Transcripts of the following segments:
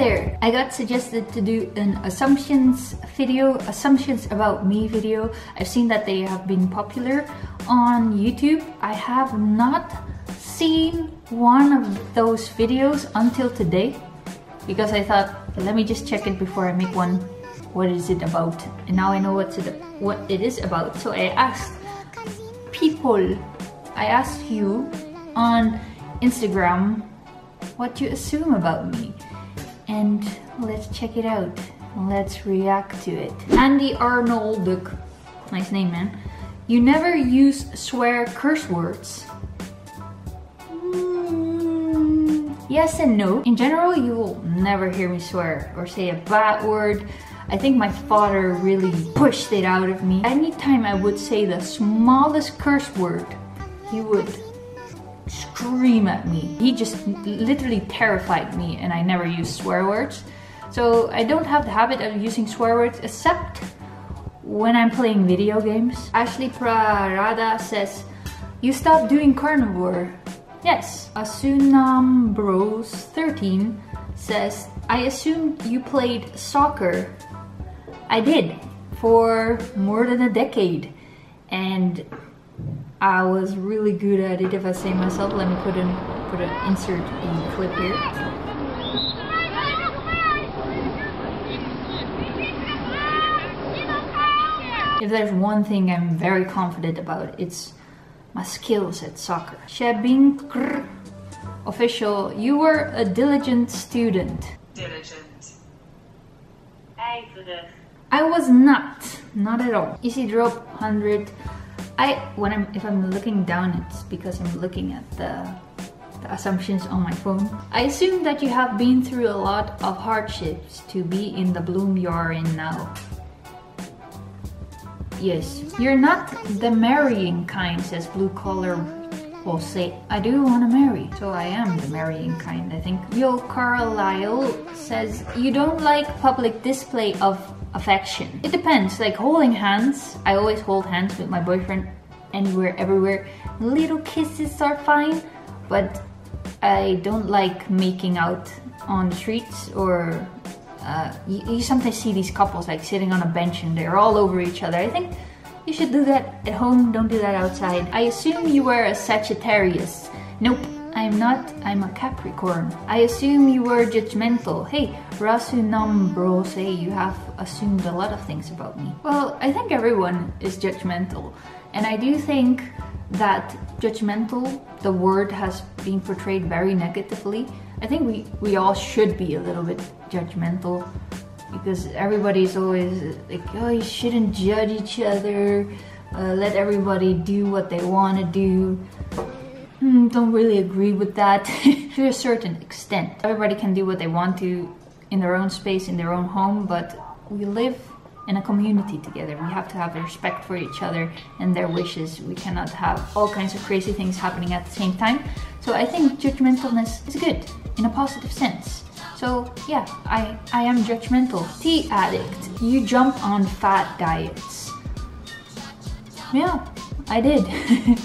there! I got suggested to do an assumptions about me video. I've seen that they have been popular on YouTube. I have not seen one of those videos until today because I thought, let me just check it before I make one. What is it about? And now I know what it is about. So I asked you on Instagram what you assume about me. And let's check it out. Let's react to it. Andy Arnold, nice name, man. You never use swear curse words. Yes and no. In general, you will never hear me swear or say a bad word. I think my father really pushed it out of me. Anytime I would say the smallest curse word, he would scream at me. He just literally terrified me, and I never use swear words. So I don't have the habit of using swear words except when I'm playing video games. Ashley Prada says, you stopped doing carnivore. Yes. Asunam Bros 13 says, I assumed you played soccer. I did for more than a decade, and I was really good at it, if I say myself. Let me put an insert in clip here. If there's one thing I'm very confident about, it's my skills at soccer. Shabinkr official, you were a diligent student. Diligent. I was not at all. Easy drop 100. If I'm looking down, it's because I'm looking at the assumptions on my phone. I assume that you have been through a lot of hardships to be in the bloom you're in now. Yes. You're not the marrying kind, says Blue Collar will say. I do want to marry, so I am the marrying kind, I think. Yo Carlisle says, you don't like public display of affection. It depends, like holding hands. I always hold hands with my boyfriend anywhere, everywhere. Little kisses are fine, but I don't like making out on the streets, or you sometimes see these couples like sitting on a bench and they're all over each other. I think you should do that at home, don't do that outside. I assume you were a Sagittarius. Nope, I'm not, I'm a Capricorn. I assume you were judgmental. Hey, Rasunam bro, say you have assumed a lot of things about me. Well, I think everyone is judgmental. And I do think that judgmental, the word, has been portrayed very negatively. I think we all should be a little bit judgmental, because everybody's always like, oh, you shouldn't judge each other, let everybody do what they want to do. Don't really agree with that to a certain extent. Everybody can do what they want to in their own space, in their own home, but we live in a community together. We have to have respect for each other and their wishes. We cannot have all kinds of crazy things happening at the same time. So I think judgmentalness is good in a positive sense. So yeah, I am judgmental. Tea addict, you jump on Fad Diets. Yeah, I did,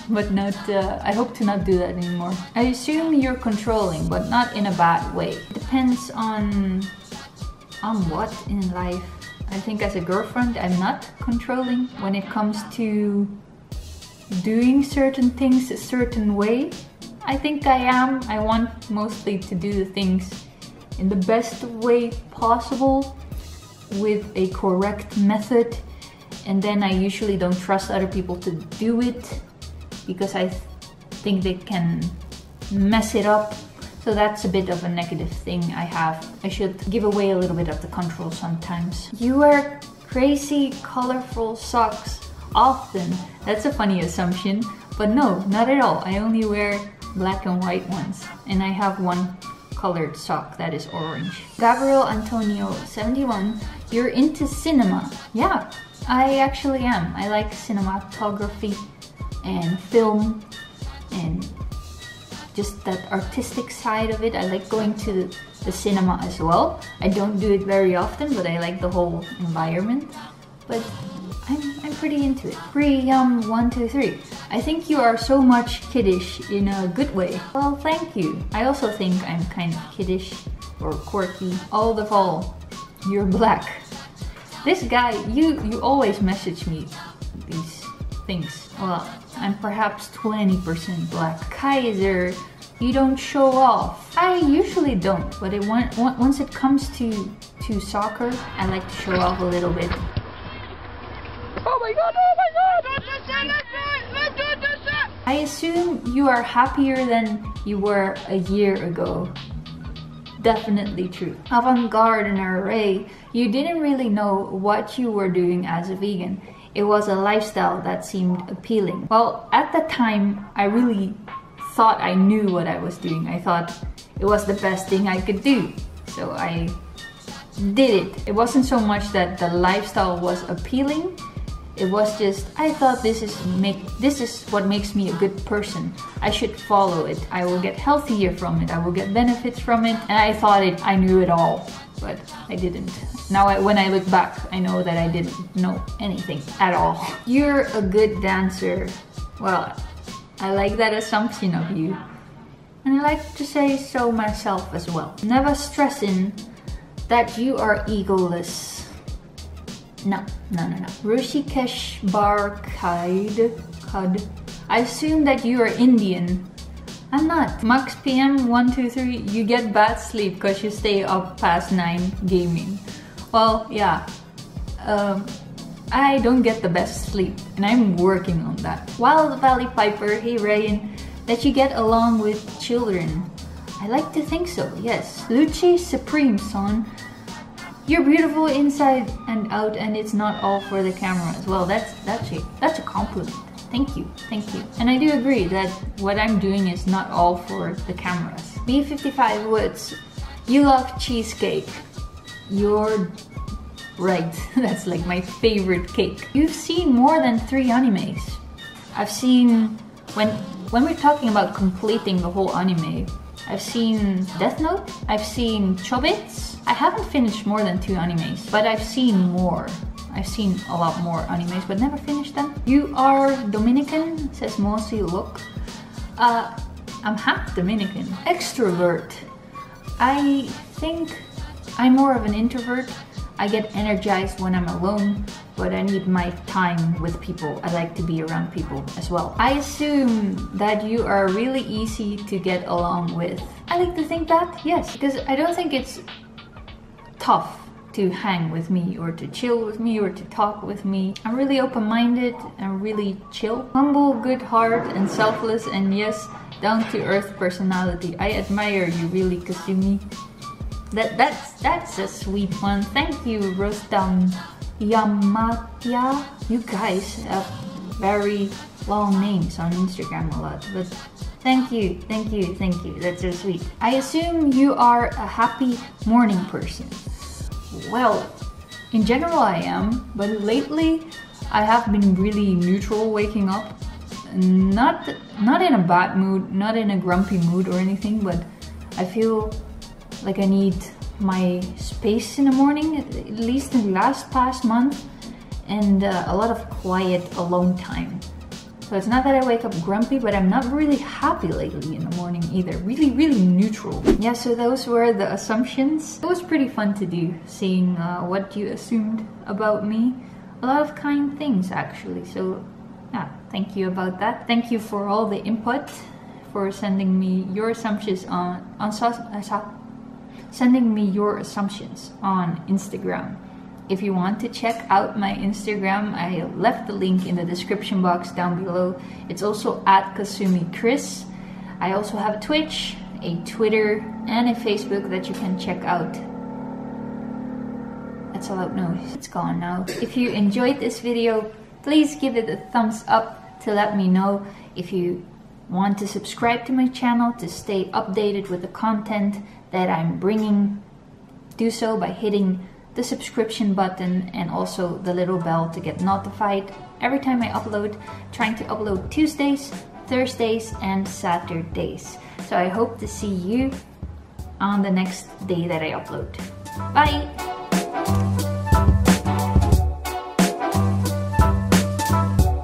but not. I hope to not do that anymore. I assume you're controlling, but not in a bad way. Depends on what in life. I think as a girlfriend, I'm not controlling. When it comes to doing certain things a certain way, I think I am. I want mostly to do the things in the best way possible with a correct method, and then I usually don't trust other people to do it because I think they can mess it up. So that's a bit of a negative thing I have. I should give away a little bit of the control sometimes. You wear crazy colorful socks often. That's a funny assumption, but no, not at all. I only wear black and white ones, and I have one colored sock that is orange. Gabriel Antonio 71, you're into cinema. Yeah, I actually am. I like cinematography and film and just that artistic side of it. I like going to the cinema as well. I don't do it very often, but I like the whole environment. But I'm pretty into it. Pre-123. I think you are so much kiddish in a good way. Well, thank you. I also think I'm kind of kiddish or quirky. All of all, you're black. This guy, you always message me these things. Well, I'm perhaps 20% black. Kaiser, you don't show off. I usually don't, but once it comes to soccer, I like to show off a little bit. Oh my god, oh my god! Let's do this! I assume you are happier than you were a year ago. Definitely true. Avant-garde and array, you didn't really know what you were doing as a vegan. It was a lifestyle that seemed appealing. Well, at the time, I really thought I knew what I was doing. I thought it was the best thing I could do. So I did it. It wasn't so much that the lifestyle was appealing. It was just, I thought this is what makes me a good person. I should follow it. I will get healthier from it. I will get benefits from it. And I thought I knew it all, but I didn't. Now when I look back, I know that I didn't know anything at all. You're a good dancer. Well, I like that assumption of you. And I like to say so myself as well. Never stressing that you are egoless. No. Rishikesh Bar Khad. I assume that you are Indian. I'm not. Max PM 123, you get bad sleep because you stay up past 9 gaming. Well, yeah. I don't get the best sleep, and I'm working on that. Wild Valley Piper, hey Ryan, that you get along with children. I like to think so, yes. Lucci Supreme Son. You're beautiful inside and out, and it's not all for the camera as well. That's a compliment. Thank you. And I do agree that what I'm doing is not all for the cameras. B55 Woods, you love cheesecake. You're right. That's like my favorite cake. You've seen more than 3 animes. I've seen, when we're talking about completing the whole anime, I've seen Death Note, I've seen Chobits. I haven't finished more than 2 animes, but I've seen more. I've seen a lot more animes, but never finished them. You are Dominican, says Mossy Look. I'm half Dominican. Extrovert. I think I'm more of an introvert. I get energized when I'm alone, but I need my time with people. I like to be around people as well. I assume that you are really easy to get along with. I like to think that, yes, because I don't think it's tough to hang with me or to chill with me or to talk with me. I'm really open-minded and really chill. Humble, good heart and selfless, and yes, down-to-earth personality. I admire you really, Kasumi. That's a sweet one. Thank you, Rostam Yamatya. You guys have very long names on Instagram a lot, but thank you. That's so sweet. I assume you are a happy morning person. Well, in general I am, but lately I have been really neutral waking up. Not in a bad mood, not in a grumpy mood or anything, but I feel like I need my space in the morning, at least in the past month, and a lot of quiet alone time. So it's not that I wake up grumpy, but I'm not really happy lately in the morning either. Really neutral. Yeah, so those were the assumptions. It was pretty fun to do, seeing what you assumed about me. A lot of kind things actually, so yeah, thank you about that. Thank you for all the input, for sending me your assumptions sending me your assumptions on Instagram. If you want to check out my Instagram, I left the link in the description box down below. It's also at KasumiKriss. I also have a Twitch, a Twitter, and a Facebook that you can check out. That's a loud noise. It's gone now. If you enjoyed this video, please give it a thumbs up to let me know. If you want to subscribe to my channel to stay updated with the content that I'm bringing, do so by hitting the subscription button and also the little bell to get notified every time I upload. Trying to upload Tuesdays, Thursdays, and Saturdays. So I hope to see you on the next day that I upload. Bye!